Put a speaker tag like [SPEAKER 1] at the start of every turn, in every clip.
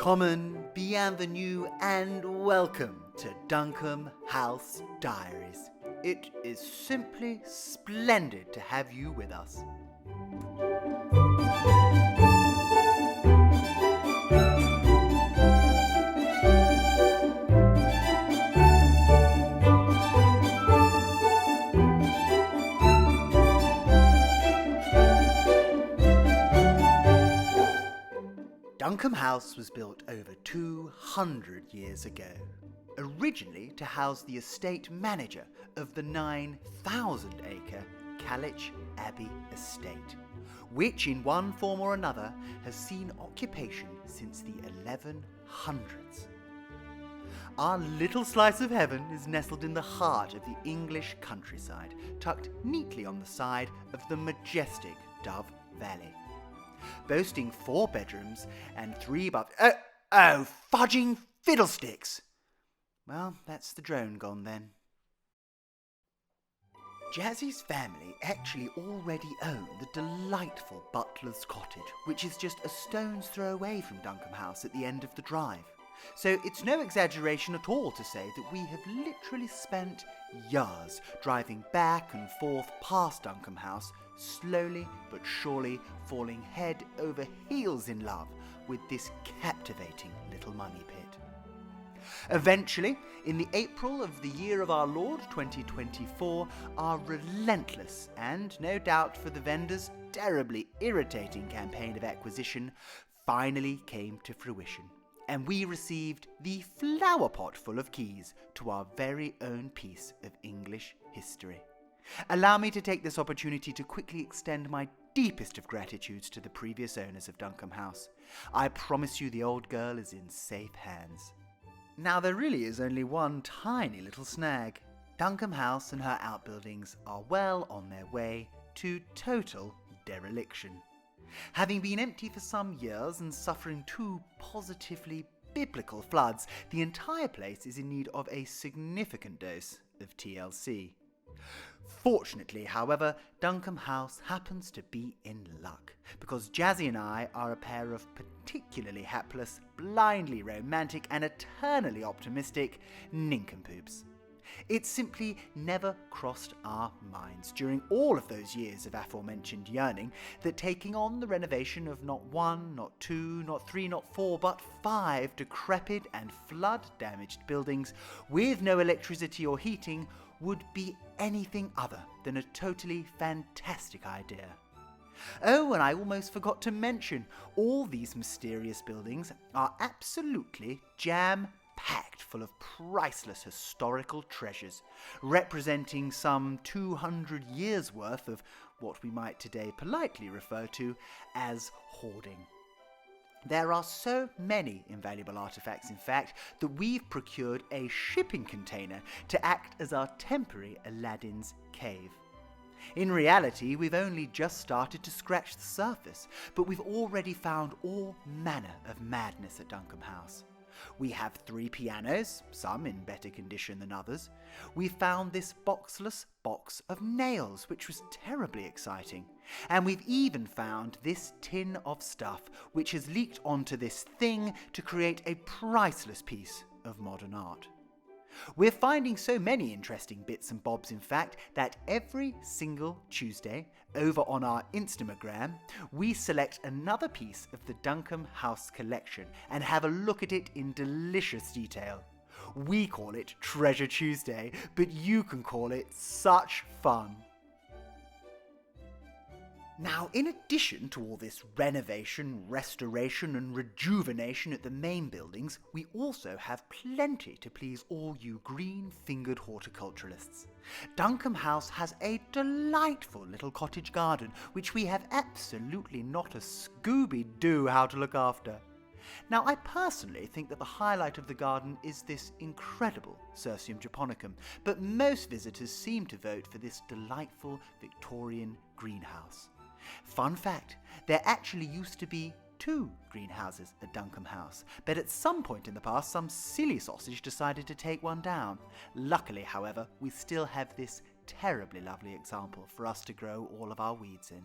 [SPEAKER 1] Willkommen, bienvenue, and welcome to Duncombe House Diaries. It is simply splendid to have you with us. Duncombe House was built over 200 years ago, originally to house the estate manager of the 9,000-acre Callich Abbey estate, which in one form or another has seen occupation since the 1100s. Our little slice of heaven is nestled in the heart of the English countryside, tucked neatly on the side of the majestic Dove Valley. Boasting 4 bedrooms and 3 fudging fiddlesticks! Well, that's the drone gone then. Jazzy's family actually already own the delightful Butler's Cottage, which is just a stone's throw away from Duncombe House at the end of the drive. So it's no exaggeration at all to say that we have literally spent years driving back and forth past Duncombe House, slowly but surely falling head over heels in love with this captivating little money pit. Eventually, in the April of the year of our Lord 2024, our relentless and, no doubt for the vendors, terribly irritating campaign of acquisition finally came to fruition, and we received the flowerpot full of keys to our very own piece of English history. Allow me to take this opportunity to quickly extend my deepest of gratitudes to the previous owners of Duncombe House. I promise you the old girl is in safe hands. Now there really is only one tiny little snag. Duncombe House and her outbuildings are well on their way to total dereliction. Having been empty for some years and suffering 2 positively biblical floods, the entire place is in need of a significant dose of TLC. Fortunately, however, Duncombe House happens to be in luck, because Jazzy and I are a pair of particularly hapless, blindly romantic and eternally optimistic nincompoops. It simply never crossed our minds during all of those years of aforementioned yearning that taking on the renovation of not 1, not 2, not 3, not 4, but 5 decrepit and flood-damaged buildings with no electricity or heating would be anything other than a totally fantastic idea. Oh, and I almost forgot to mention, all these mysterious buildings are absolutely jam-packed full of priceless historical treasures, representing some 200 years' worth of what we might today politely refer to as hoarding. There are so many invaluable artifacts, in fact, that we've procured a shipping container to act as our temporary Aladdin's cave. In reality, we've only just started to scratch the surface, but we've already found all manner of madness at Duncombe House. We have 3 pianos, some in better condition than others. We found this boxless box of nails, which was terribly exciting. And we've even found this tin of stuff, which has leaked onto this thing to create a priceless piece of modern art. We're finding so many interesting bits and bobs, in fact, that every single Tuesday, over on our Instagram, we select another piece of the Duncombe House collection and have a look at it in delicious detail. We call it Treasure Tuesday, but you can call it such fun. Now, in addition to all this renovation, restoration and rejuvenation at the main buildings, we also have plenty to please all you green-fingered horticulturalists. Duncombe House has a delightful little cottage garden, which we have absolutely not a Scooby-Doo how to look after. Now, I personally think that the highlight of the garden is this incredible Cirsium japonicum, but most visitors seem to vote for this delightful Victorian greenhouse. Fun fact, there actually used to be 2 greenhouses at Duncombe House, but at some point in the past some silly sausage decided to take one down. Luckily, however, we still have this terribly lovely example for us to grow all of our weeds in.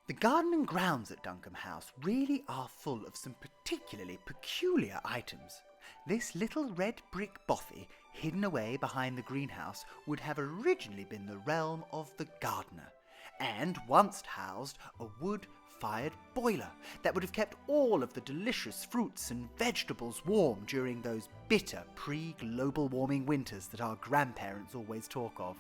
[SPEAKER 1] The garden and grounds at Duncombe House really are full of some particularly peculiar items. This little red brick bothy, hidden away behind the greenhouse, would have originally been the realm of the gardener, and once housed a wood-fired boiler that would have kept all of the delicious fruits and vegetables warm during those bitter pre-global warming winters that our grandparents always talk of.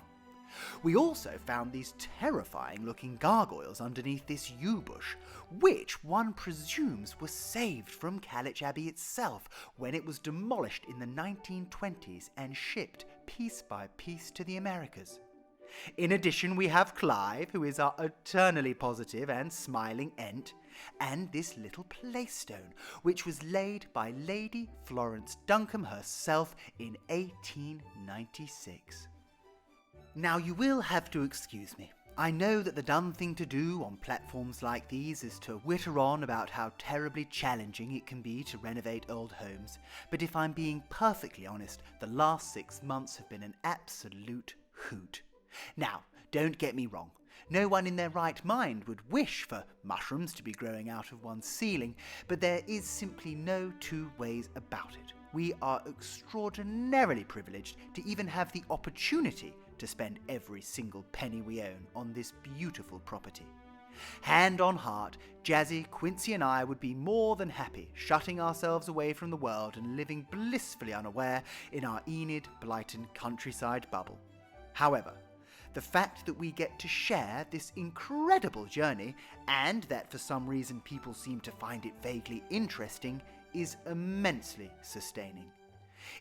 [SPEAKER 1] We also found these terrifying-looking gargoyles underneath this yew bush, which one presumes were saved from Calais Abbey itself when it was demolished in the 1920s and shipped piece by piece to the Americas. In addition, we have Clive, who is our eternally positive and smiling ent, and this little playstone, which was laid by Lady Florence Duncombe herself in 1896. Now, you will have to excuse me. I know that the done thing to do on platforms like these is to witter on about how terribly challenging it can be to renovate old homes, but if I'm being perfectly honest, the last 6 months have been an absolute hoot. Now, don't get me wrong. No one in their right mind would wish for mushrooms to be growing out of one's ceiling, but there is simply no two ways about it. We are extraordinarily privileged to even have the opportunity to spend every single penny we own on this beautiful property. Hand on heart, Jazzy, Quincy and I would be more than happy shutting ourselves away from the world and living blissfully unaware in our Enid Blyton countryside bubble. However, the fact that we get to share this incredible journey, and that for some reason people seem to find it vaguely interesting, is immensely sustaining.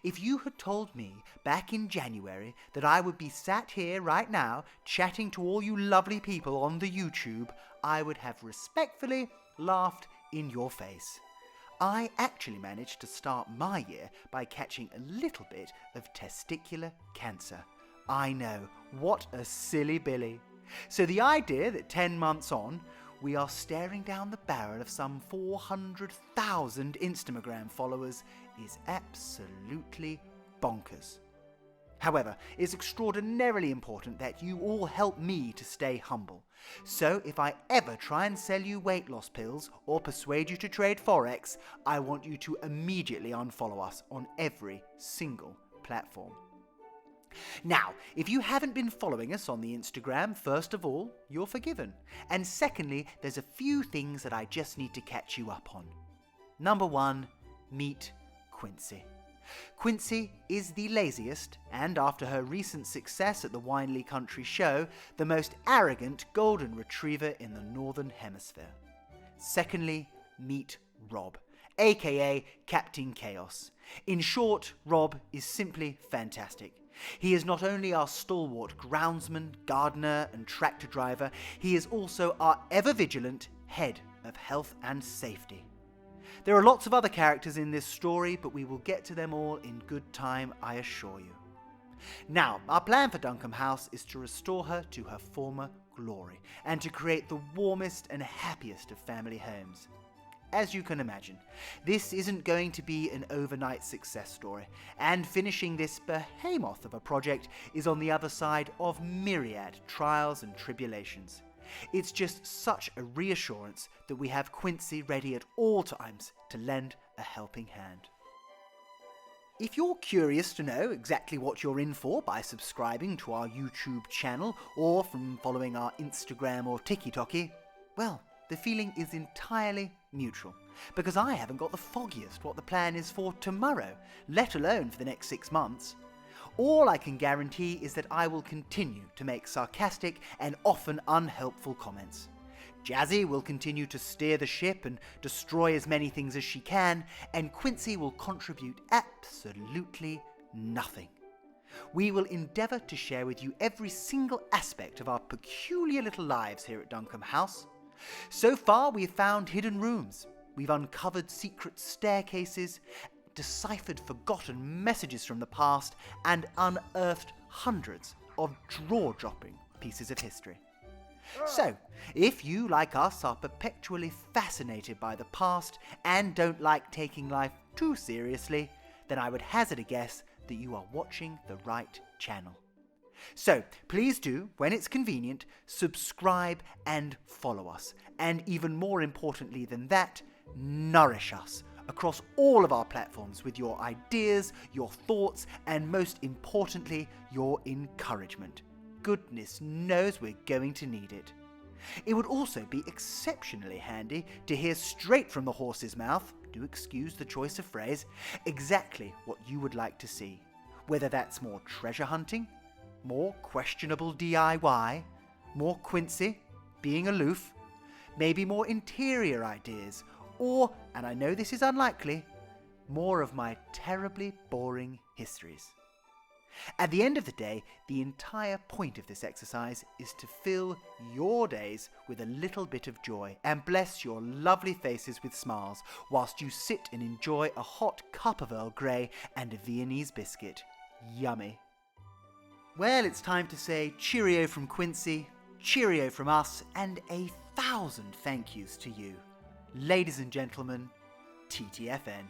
[SPEAKER 1] If you had told me back in January that I would be sat here right now chatting to all you lovely people on the YouTube, I would have respectfully laughed in your face. I actually managed to start my year by catching a little bit of testicular cancer. I know, what a silly Billy. So the idea that 10 months on, we are staring down the barrel of some 400,000 Instagram followers is absolutely bonkers. However, it's extraordinarily important that you all help me to stay humble. So if I ever try and sell you weight loss pills or persuade you to trade Forex, I want you to immediately unfollow us on every single platform. Now, if you haven't been following us on the Instagram, first of all, you're forgiven. And secondly, there's a few things that I just need to catch you up on. Number 1, meet Quincy. Quincy is the laziest, and after her recent success at the Wineley Country Show, the most arrogant golden retriever in the Northern Hemisphere. Secondly, meet Rob, aka Captain Chaos. In short, Rob is simply fantastic. He is not only our stalwart groundsman, gardener and tractor driver, he is also our ever-vigilant head of health and safety. There are lots of other characters in this story, but we will get to them all in good time, I assure you. Now, our plan for Duncombe House is to restore her to her former glory and to create the warmest and happiest of family homes. As you can imagine, this isn't going to be an overnight success story, and finishing this behemoth of a project is on the other side of myriad trials and tribulations. It's just such a reassurance that we have Quincy ready at all times to lend a helping hand. If you're curious to know exactly what you're in for by subscribing to our YouTube channel or from following our Instagram or TikTok, well, the feeling is entirely mutual, because I haven't got the foggiest what the plan is for tomorrow, let alone for the next 6 months. All I can guarantee is that I will continue to make sarcastic and often unhelpful comments. Jazzy will continue to steer the ship and destroy as many things as she can, and Quincy will contribute absolutely nothing. We will endeavour to share with you every single aspect of our peculiar little lives here at Duncombe House. So far we've found hidden rooms, we've uncovered secret staircases, deciphered forgotten messages from the past, and unearthed hundreds of jaw-dropping pieces of history. So, if you, like us, are perpetually fascinated by the past and don't like taking life too seriously, then I would hazard a guess that you are watching the right channel. So please do, when it's convenient, subscribe and follow us. And even more importantly than that, nourish us across all of our platforms with your ideas, your thoughts, and most importantly, your encouragement. Goodness knows we're going to need it. It would also be exceptionally handy to hear straight from the horse's mouth, do excuse the choice of phrase, exactly what you would like to see. Whether that's more treasure hunting, more questionable DIY, more Quincy, being aloof, maybe more interior ideas, or, and I know this is unlikely, more of my terribly boring histories. At the end of the day, the entire point of this exercise is to fill your days with a little bit of joy and bless your lovely faces with smiles whilst you sit and enjoy a hot cup of Earl Grey and a Viennese biscuit. Yummy. Well, it's time to say cheerio from Quincy, cheerio from us, and 1,000 thank yous to you. Ladies and gentlemen, TTFN.